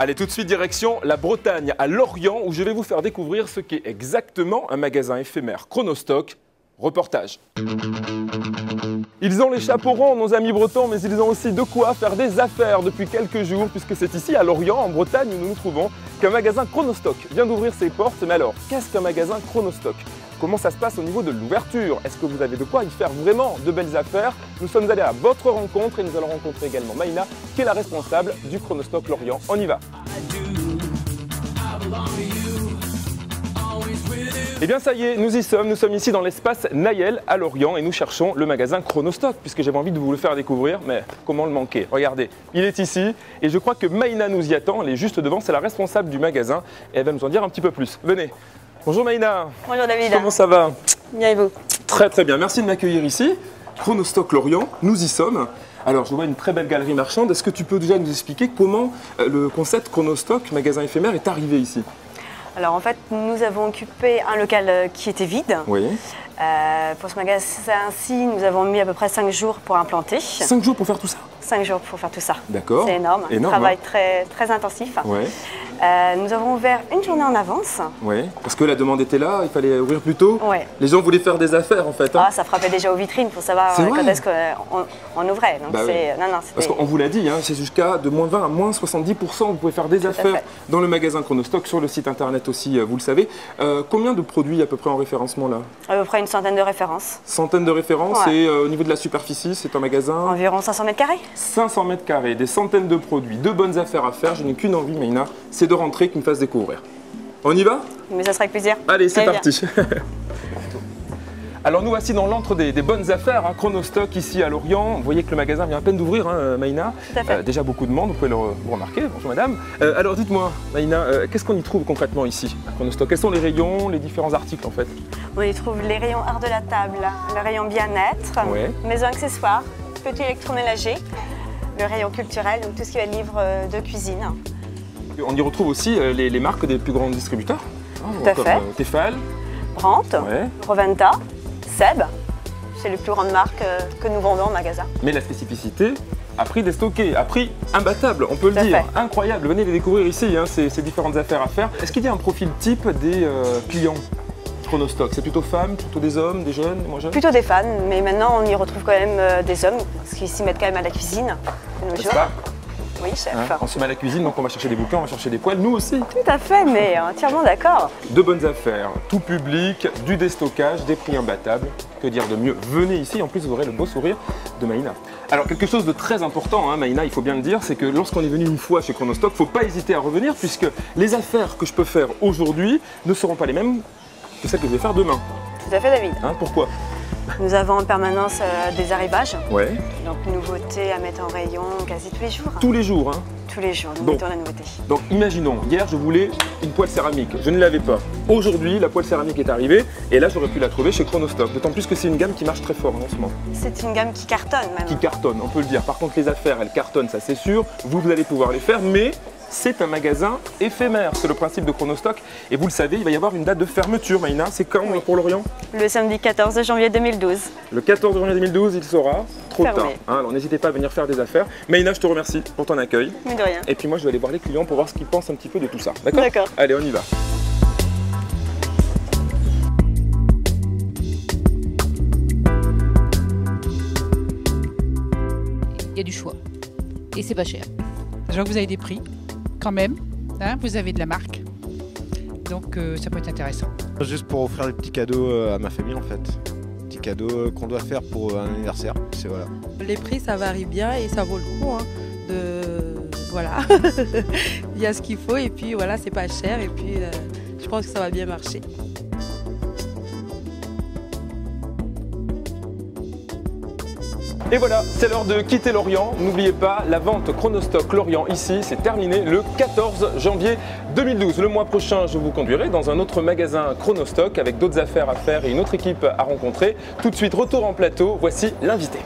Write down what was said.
Allez, tout de suite direction la Bretagne, à Lorient, où je vais vous faire découvrir ce qu'est exactement un magasin éphémère Chronostock. Reportage. Ils ont les chapeaux ronds, nos amis bretons, mais ils ont aussi de quoi faire des affaires depuis quelques jours, puisque c'est ici, à Lorient, en Bretagne, où nous nous trouvons, qu'un magasin Chronostock vient d'ouvrir ses portes. Mais alors, qu'est-ce qu'un magasin Chronostock? Comment ça se passe au niveau de l'ouverture? Est-ce que vous avez de quoi y faire vraiment de belles affaires? Nous sommes allés à votre rencontre et nous allons rencontrer également Maïna, qui est la responsable du Chronostock Lorient. On y va. Eh bien ça y est, nous y sommes ici dans l'espace Nayel à Lorient et nous cherchons le magasin Chronostock puisque j'avais envie de vous le faire découvrir, mais comment le manquer? Regardez, il est ici et je crois que Maïna nous y attend, elle est juste devant, c'est la responsable du magasin et elle va nous en dire un petit peu plus. Venez. Bonjour Maïna. Bonjour David. Comment ça va? Bien et vous? Très très bien, merci de m'accueillir ici. Chronostock Lorient, nous y sommes. Alors je vois une très belle galerie marchande, est-ce que tu peux déjà nous expliquer comment le concept Chronostock, magasin éphémère, est arrivé ici? Alors en fait, nous avons occupé un local qui était vide. Oui. Pour ce magasin-ci, nous avons mis à peu près 5 jours pour implanter. 5 jours pour faire tout ça? 5 jours pour faire tout ça. D'accord. C'est énorme, un travail très intensif. Ouais. Nous avons ouvert une journée en avance. Oui, parce que la demande était là, il fallait ouvrir plus tôt. Ouais. Les gens voulaient faire des affaires en fait. Hein. Ah, ça frappait déjà aux vitrines pour savoir quand est-ce qu'on ouvrait. Donc bah oui. Parce qu'on vous l'a dit, hein, c'est jusqu'à de moins 20 à moins 70%, vous pouvez faire des affaires dans le magasin Chronostock, sur le site internet aussi, vous le savez. Combien de produits à peu près en référencement là? À peu près une centaine de références. Centaines de références, ouais. Et au niveau de la superficie, c'est un magasin? Environ 500 mètres carrés. 500 mètres carrés, des centaines de produits, de bonnes affaires à faire. Je n'ai qu'une envie, Maïna, c'est de rentrer, qu'il me fasse découvrir. On y va? Mais ça sera avec plaisir. Allez, c'est parti. Alors nous voici dans l'antre des bonnes affaires, hein, Chronostock ici à Lorient. Vous voyez que le magasin vient à peine d'ouvrir, hein, Maïna. Tout à fait. Déjà beaucoup de monde, vous pouvez vous remarquer. Bonjour madame. Alors dites-moi, Maïna, qu'est-ce qu'on y trouve concrètement ici à Chronostock? Quels sont les rayons, les différents articles en fait? On y trouve les rayons art de la table, le rayon bien-être, ouais. Maison accessoires, petit électroménager, le rayon culturel, donc tout ce qui va être livre de cuisine. On y retrouve aussi les marques des plus grands distributeurs. Tout à comme fait. Tefal, Brandt, ouais. Roventa, Seb, c'est les plus grandes marques que nous vendons en magasin. Mais la spécificité, à prix déstocké, à prix imbattable, on peut le dire. Incroyable, venez les découvrir ici, hein, ces différentes affaires à faire. Est-ce qu'il y a un profil type des clients Chronostock? C'est plutôt femmes, plutôt des hommes, des jeunes, des moins jeunes? Plutôt des femmes, mais maintenant on y retrouve quand même des hommes, parce qu'ils s'y mettent quand même à la cuisine de nos jours. Oui, chef. Hein, on se met à la cuisine, donc on va chercher des bouquins, on va chercher des poêles, nous aussi. Tout à fait, mais entièrement d'accord. De bonnes affaires, tout public, du déstockage, des prix imbattables. Que dire de mieux? Venez ici, en plus vous aurez le beau sourire de Maïna. Alors quelque chose de très important, hein, Maïna, il faut bien le dire, c'est que lorsqu'on est venu une fois chez Chronostock, il ne faut pas hésiter à revenir, puisque les affaires que je peux faire aujourd'hui ne seront pas les mêmes que celles que je vais faire demain. Tout à fait, David. Hein, pourquoi? Nous avons en permanence des arrivages, ouais. Donc nouveautés à mettre en rayon quasi tous les jours. Tous les jours, hein? Tous les jours, nous mettons la nouveauté. Donc imaginons, hier je voulais une poêle céramique, je ne l'avais pas. Aujourd'hui, la poêle céramique est arrivée et là j'aurais pu la trouver chez Chronostock. D'autant plus que c'est une gamme qui marche très fort en ce moment. C'est une gamme qui cartonne même. Qui cartonne, on peut le dire. Par contre les affaires, elles cartonnent, ça c'est sûr. Vous allez pouvoir les faire, mais c'est un magasin éphémère, c'est le principe de Chronostock. Et vous le savez, il va y avoir une date de fermeture, Maïna. C'est quand pour Lorient? Le samedi 14 janvier 2012. Le 14 janvier 2012, il sera trop tard. Hein, alors n'hésitez pas à venir faire des affaires. Maïna, je te remercie pour ton accueil. Mais de rien. Et puis moi, je vais aller voir les clients pour voir ce qu'ils pensent un petit peu de tout ça. D'accord? D'accord. Allez, on y va. Il y a du choix. Et c'est pas cher. Je vois que vous avez des prix, quand même. Hein, vous avez de la marque. Donc ça peut être intéressant. Juste pour offrir des petits cadeaux à ma famille en fait. Petits cadeaux qu'on doit faire pour un anniversaire. Voilà. Les prix ça varie bien et ça vaut le coup. Hein, voilà. Il y a ce qu'il faut et puis voilà, c'est pas cher et puis je pense que ça va bien marcher. Et voilà, c'est l'heure de quitter Lorient. N'oubliez pas, la vente Chronostock Lorient ici, c'est terminé le 14 janvier 2012. Le mois prochain, je vous conduirai dans un autre magasin Chronostock avec d'autres affaires à faire et une autre équipe à rencontrer. Tout de suite, retour en plateau, voici l'invité.